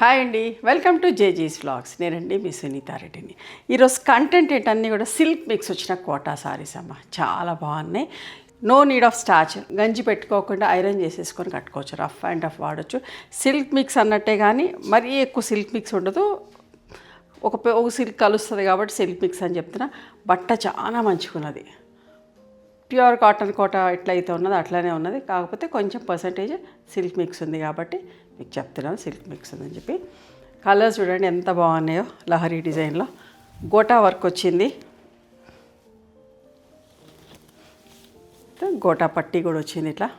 Hi అండి, welcome to జేజీస్ vlogs. నేనండి మీ సునీతా రెడ్డిని. ఈరోజు కంటెంట్ ఏంటన్నీ కూడా సిల్క్ మిక్స్ వచ్చిన కోటా సారీస్ అమ్మ. చాలా బాగున్నాయి. No need of starch. గంజి పెట్టుకోకుండా ఐరన్ చేసేసుకొని కట్టుకోవచ్చు. రఫ్ అండ్ రఫ్ వాడచ్చు. సిల్క్ మిక్స్ అన్నట్టే కానీ మరీ ఎక్కువ సిల్క్ మిక్స్ ఉండదు. ఒక సిల్క్ కలుస్తుంది కాబట్టి సిల్క్ మిక్స్ అని చెప్తున్నా. బట్ట చాలా మంచిగున్నది. ప్యూర్ కాటన్ కోట ఎట్లయితే ఉన్నదో అట్లానే ఉన్నది. కాకపోతే కొంచెం పర్సంటేజ్ సిల్క్ మిక్స్ ఉంది కాబట్టి మీకు చెప్తున్నాను సిల్క్ మిక్స్ ఉందని చెప్పి. కలర్స్ చూడండి ఎంత బాగున్నాయో. లహరీ డిజైన్లో గోటా వర్క్ వచ్చింది. గోటా పట్టీ కూడా వచ్చింది. ఇట్లా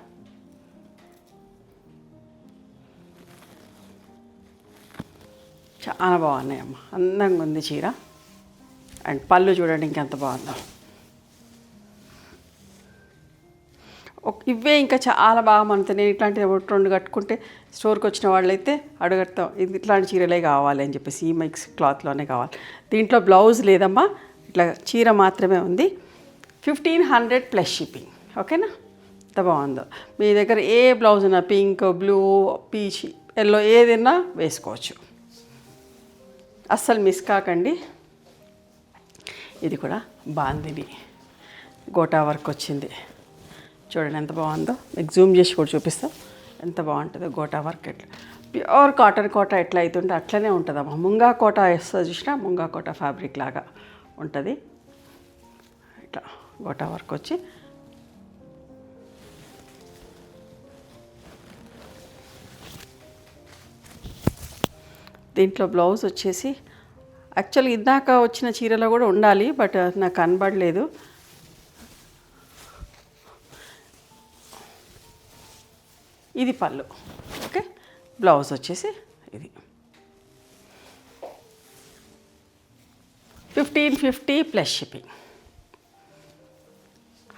చాలా బాగున్నాయి అమ్మ. అందంగా ఉంది చీర. అండ్ పళ్ళు చూడండి ఇంకెంత బాగుందో. ఇవే ఇంకా చాలా బాగా మనతో. నేను ఇట్లాంటి రెండు కట్టుకుంటే స్టోర్కి వచ్చిన వాళ్ళైతే అడగడతాం, ఇది ఇట్లాంటి చీరలే కావాలి అని చెప్పేసి. ఈ మిక్స్ క్లాత్లోనే కావాలి. దీంట్లో బ్లౌజ్ లేదమ్మా, ఇట్లా చీర మాత్రమే ఉంది. 1500 ప్లస్ షిప్పింగ్. ఓకేనా? ఎంత బాగుందో. మీ దగ్గర ఏ బ్లౌజ్ ఉన్నా, పింక్, బ్లూ, పీచ్, ఎల్లో ఏదైనా వేసుకోవచ్చు. అస్సలు మిస్ కాకండి. ఇది కూడా బాందిని గోటా వర్క్ వచ్చింది. చూడండి ఎంత బాగుందో. మీకు జూమ్ చేసి కూడా చూపిస్తాం ఎంత బాగుంటుందో. గోటా వర్క్ ఎట్లా ప్యూర్ కాటన్ కోట ఎట్లా అవుతుంటే అట్లనే ఉంటుందమ్మా. ముంగా కోట వేస్తుంది చూసినా, ముంగా కోట ఫ్యాబ్రిక్ లాగా ఉంటుంది. ఇట్లా గోటా వర్క్ వచ్చి దీంట్లో బ్లౌజ్ వచ్చేసి యాక్చువల్గా ఇందాక వచ్చిన చీరలో కూడా ఉండాలి, బట్ నాకు కనబడలేదు. ఇది పళ్ళు. ఓకే, బ్లౌజ్ వచ్చేసి ఇది 1550 ప్లస్ షిప్పింగ్.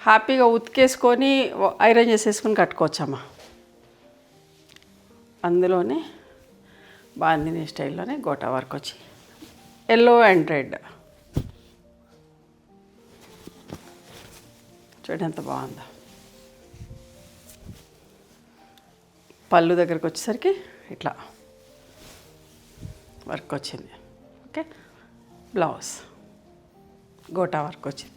హ్యాపీగా ఉతికేసుకొని ఐరన్ చేసేసుకొని కట్టుకోవచ్చమ్మా. అందులోనే బాందిని స్టైల్లోనే గోటా వర్క్ వచ్చి ఎల్లో అండ్ రెడ్. చూడండి ఎంత బాగుందో. పళ్ళు దగ్గరకు వచ్చేసరికి ఇట్లా వర్క్ వచ్చింది. ఓకే, బ్లౌజ్ గోటా వర్క్ వచ్చింది.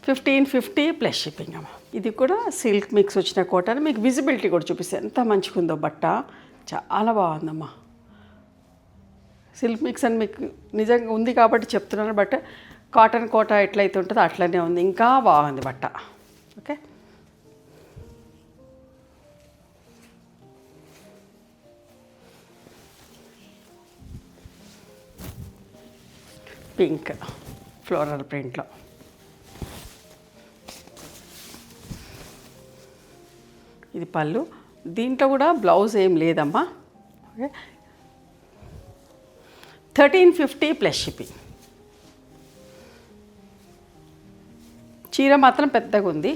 1550 ప్లస్ షిప్పింగ్ అమ్మ. ఇది కూడా సిల్క్ మిక్స్ వచ్చిన కోటాను. మీకు విజిబిలిటీ కూడా చూపిస్తే ఎంత మంచిగా ఉందో. బట్ట చాలా బాగుందమ్మా. సిల్క్ మిక్స్ అని మీకు నిజంగా ఉంది కాబట్టి చెప్తున్నాను. బట్ కాటన్ కోట ఎట్లయితే ఉంటుందో అట్లనే ఉంది. ఇంకా బాగుంది బట్ట. ఓకే, పింక్ ఫ్లోరల్ ప్రింట్లో. ఇది పళ్ళు. దీంట్లో కూడా బ్లౌజ్ ఏం లేదమ్మా. Okay, 1350 plus shipping. చీర మాత్రం పెద్దగా ఉంది.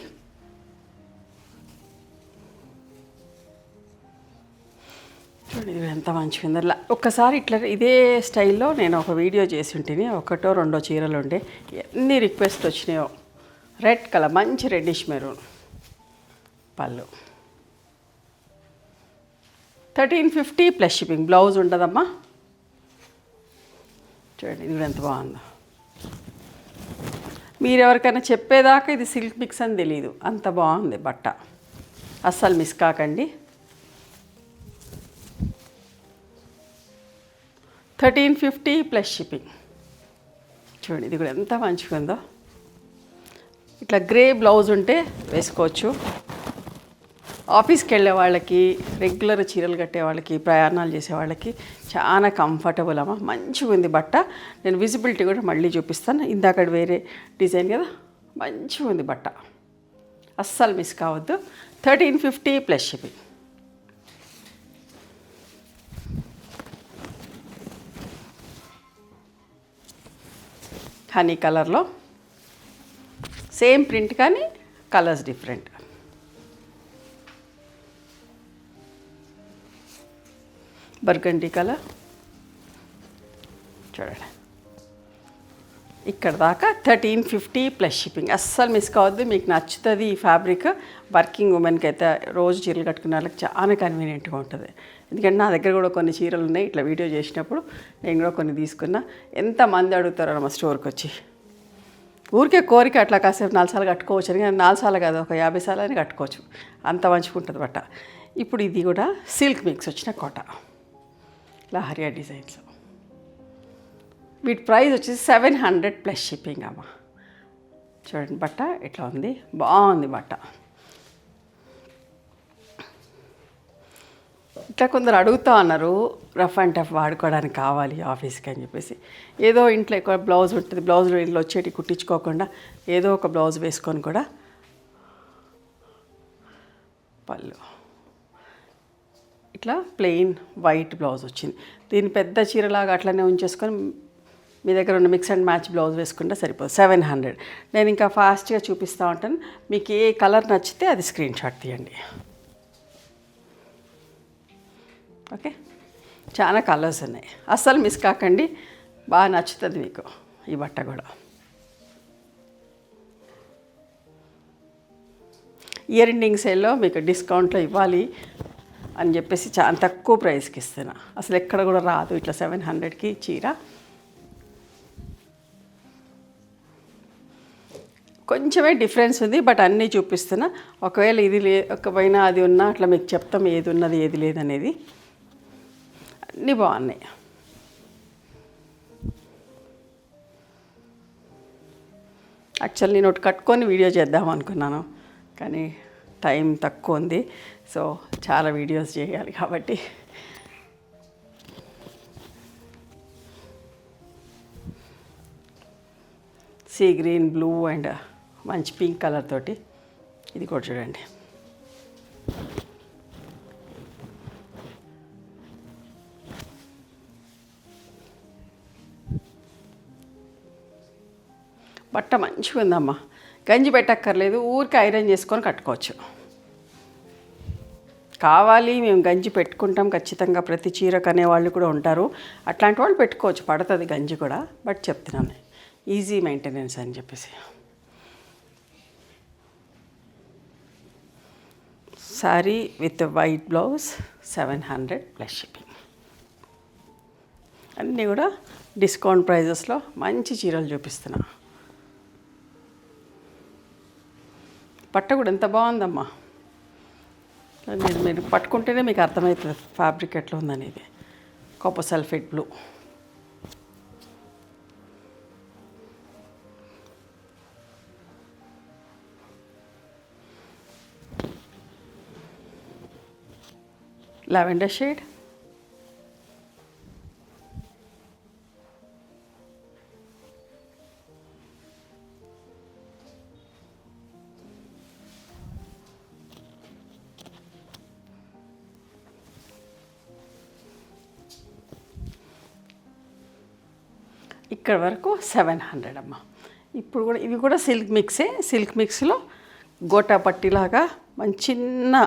చూడండి ఇది ఎంత మంచిగా ఉందో. ఒక్కసారి ఇట్లా ఇదే స్టైల్లో నేను ఒక వీడియో చేసి ఉంటేనే, ఒకటో రెండో చీరలు ఉండే. ఎన్ని రిక్వెస్ట్ వచ్చినాయో. రెడ్ కలర్, మంచి రెడ్డిష్ మెరూన్ పళ్ళు. 1350 ప్లస్ షిప్పింగ్. బ్లౌజ్ ఉండదమ్మా. చూడండి ఇది ఎంత బాగుందో. మీరు ఎవరికైనా చెప్పేదాకా ఇది సిల్క్ మిక్స్ అని తెలియదు. అంత బాగుంది బట్ట. అస్సలు మిస్ కాకండి. 1350 ప్లస్ షిప్పింగ్. చూడండి ఇది కూడా ఎంత మంచిగా ఉందో. ఇట్లా గ్రే బ్లౌజ్ ఉంటే వేసుకోవచ్చు. ఆఫీస్కి వెళ్ళే వాళ్ళకి, రెగ్యులర్ చీరలు కట్టే వాళ్ళకి, ప్రయాణాలు చేసే వాళ్ళకి చాలా కంఫర్టబుల్ అమ్మ. మంచిగా ఉంది బట్ట. నేను విజిబిలిటీ కూడా మళ్ళీ చూపిస్తాను. ఇందాక వేరే డిజైన్ కదా, మంచిగా ఉంది బట్ట. అస్సలు మిస్ కావద్దు. 1350 ప్లస్ షిప్పింగ్. హనీ కలర్లో సేమ్ ప్రింట్ కానీ కలర్స్ డిఫరెంట్. బర్గండీ కలర్ చూడండి. ఇక్కడ దాకా 1350 ప్లస్ షిప్పింగ్. అస్సలు మిస్ కావద్దు, మీకు నచ్చుతుంది ఈ ఫ్యాబ్రిక్. వర్కింగ్ ఉమెన్కి అయితే రోజు చీరలు కట్టుకునే వాళ్ళకి చాలా కన్వీనియంట్గా ఉంటుంది. ఎందుకంటే నా దగ్గర కూడా కొన్ని చీరలు ఉన్నాయి, ఇట్లా వీడియో చేసినప్పుడు నేను కూడా కొన్ని తీసుకున్నా. ఎంతమంది అడుగుతారో మా స్టోర్కి వచ్చి. ఊరికే కోరిక అట్లా కాసేపు 4 సార్లు కట్టుకోవచ్చు అని, 4 సార్లు కాదు, ఒక 50 సార్లు అని కట్టుకోవచ్చు, అంత మంచిగా ఉంటుంది బట్ట. ఇప్పుడు ఇది కూడా సిల్క్ మిక్స్ వచ్చిన కోట, లహరియా డిజైన్స్. వీటి ప్రైస్ వచ్చేసి 700 ప్లస్ షిప్పింగ్ అమ్మ. చూడండి బట్ట ఎట్లా ఉంది, బాగుంది బట్ట. ఇట్లా కొందరు అడుగుతూ ఉన్నారు, రఫ్ అండ్ టఫ్ వాడుకోవడానికి కావాలి ఆఫీస్కి అని చెప్పేసి. ఏదో ఇంట్లో ఎక్కువ బ్లౌజ్ ఉంటుంది, బ్లౌజులు ఇంట్లో వచ్చేటి కుట్టించుకోకుండా ఏదో ఒక బ్లౌజ్ వేసుకొని కూడా పళ్ళు ఇట్లా ప్లెయిన్ వైట్ బ్లౌజ్ వచ్చింది. దీన్ని పెద్ద చీరలాగా అట్లనే ఉంచేసుకొని మీ దగ్గర ఉన్న మిక్స్ అండ్ మ్యాచ్ బ్లౌజ్ వేసుకుంటే సరిపోదు. 700. నేను ఇంకా ఫాస్ట్గా చూపిస్తూ ఉంటాను, మీకు ఏ కలర్ నచ్చితే అది స్క్రీన్ షాట్ తీయండి. ఓకే, చాలా కలర్స్ ఉన్నాయి, అస్సలు మిస్ కాకండి, బాగా నచ్చుతుంది మీకు ఈ బట్ట కూడా. ఇయర్ ఎండింగ్ సేల్లో మీకు డిస్కౌంట్లో ఇవ్వాలి అని చెప్పేసి చాలా తక్కువ ప్రైస్కి ఇస్తున్నా. అసలు ఎక్కడ కూడా రాదు ఇట్లా 700కి చీర. కొంచెమే డిఫరెన్స్ ఉంది, బట్ అన్నీ చూపిస్తున్నా. ఒకవేళ ఇది ఒకవేళ అది ఉన్నా అట్లా మీకు చెప్తాం ఏది ఉన్నది ఏది లేదనేది. అన్నీ బాగున్నాయి. యాక్చువల్లీ నేను ఒకటి కట్టుకొని వీడియో చేద్దాం అనుకున్నాను, కానీ టైం తక్కువ ఉంది, సో చాలా వీడియోస్ చేయాలి కాబట్టి. సీ గ్రీన్, బ్లూ అండ్ మంచి పింక్ కలర్ తోటి ఇది కూడా చూడండి. బట్ట మంచిగా ఉందమ్మా, గంజి పెట్టక్కర్లేదు, ఊరికి ఐరన్ చేసుకొని కట్టుకోవచ్చు. కావాలి మేము గంజి పెట్టుకుంటాం ఖచ్చితంగా, ప్రతి చీరకు అనేవాళ్ళు కూడా ఉంటారు, అట్లాంటి వాళ్ళు పెట్టుకోవచ్చు, పడుతుంది గంజి కూడా. బట్ చెప్తున్నాను ఈజీ మెయింటెనెన్స్ అని చెప్పేసి. Sari with white blouse 700 plus shipping. అన్నీ కూడా డిస్కౌంట్ ప్రైజెస్లో మంచి చీరలు చూపిస్తున్నా. పట్ట కూడా ఎంత బాగుందమ్మా, మీరు పట్టుకుంటేనే మీకు అర్థమవుతుంది ఫ్యాబ్రిక్ ఎట్లా ఉందనేది. Copper sulphate blue. Lavender shade. ఇక్కడ వరకు 700 అమ్మ. ఇప్పుడు కూడా ఇవి కూడా సిల్క్ మిక్సే. సిల్క్ మిక్స్లో గోటా పట్టిలాగా మంచి చిన్న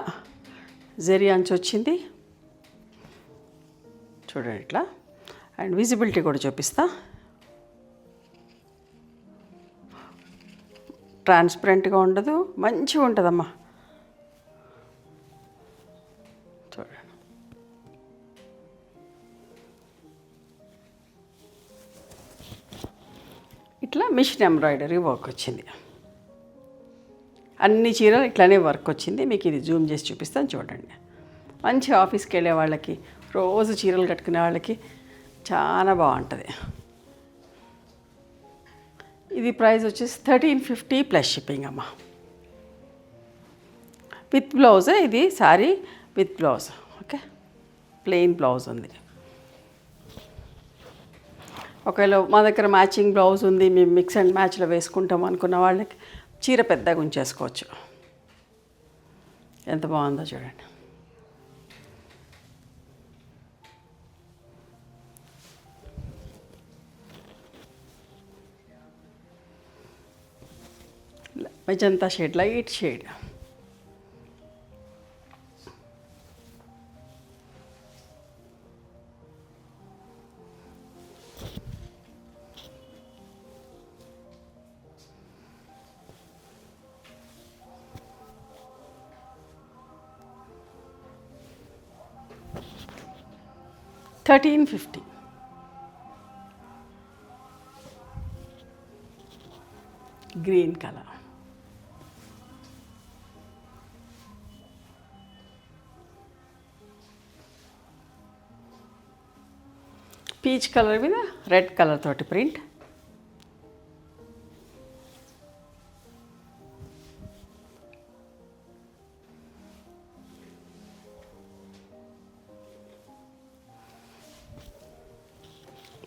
జరీ అంచు వచ్చింది చూడండి ఇట్లా. అండ్ విజిబిలిటీ కూడా చూపిస్తా. ట్రాన్స్పరెంట్గా ఉండదు, మంచిగా ఉంటుందమ్మా. చూడండి ఇట్లా మిషన్ ఎంబ్రాయిడరీ వర్క్ వచ్చింది. అన్ని చీరలు ఇట్లానే వర్క్ వచ్చింది. మీకు ఇది జూమ్ చేసి చూపిస్తాను చూడండి. మంచి ఆఫీస్కి వెళ్ళే వాళ్ళకి, రోజు చీరలు కట్టుకునే వాళ్ళకి చాలా బాగుంటుంది. ఇది ప్రైస్ వచ్చేసి 1350 ప్లస్ షిప్పింగ్ అమ్మ. విత్ బ్లౌజ్, ఇది sari with blouse. Okay, plain blouse ఉంది. ఒకవేళ మా దగ్గర మ్యాచింగ్ బ్లౌజ్ ఉంది, మేము మిక్స్ అండ్ మ్యాచ్లో వేసుకుంటాం అనుకున్న వాళ్ళకి చీర పెద్దగా ఉంచేసుకోవచ్చు. ఎంత బాగుందో చూడండి. Magenta shade, light shade. 1350. Green colour. Peach colour మీద రెడ్ కలర్ తోటి ప్రింట్.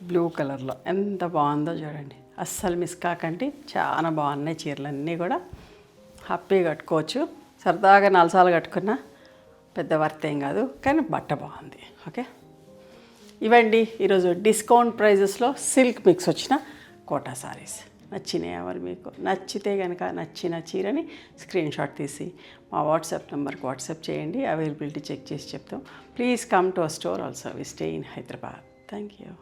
బ్లూ కలర్లో ఎంత బాగుందో చూడండి, అస్సలు మిస్ కాకండి. చాలా బాగున్నాయి చీరలన్నీ కూడా, హ్యాపీగా కట్టుకోవచ్చు. సరదాగా 4 సార్లు కట్టుకున్నా పెద్ద వర్త్ ఏం కాదు, కానీ బట్ట బాగుంది. ఓకే, ఇవండి ఈరోజు డిస్కౌంట్ ప్రైజెస్లో సిల్క్ మిక్స్ వచ్చిన కోటా సారీస్. నచ్చినాయి ఎవరు మీకు? నచ్చితే కనుక నచ్చిన చీరని స్క్రీన్ షాట్ తీసి మా వాట్సాప్ నెంబర్కి వాట్సాప్ చేయండి. అవైలబిలిటీ చెక్ చేసి చెప్తాం. Please come to our store also. We stay in Hyderabad. Thank you.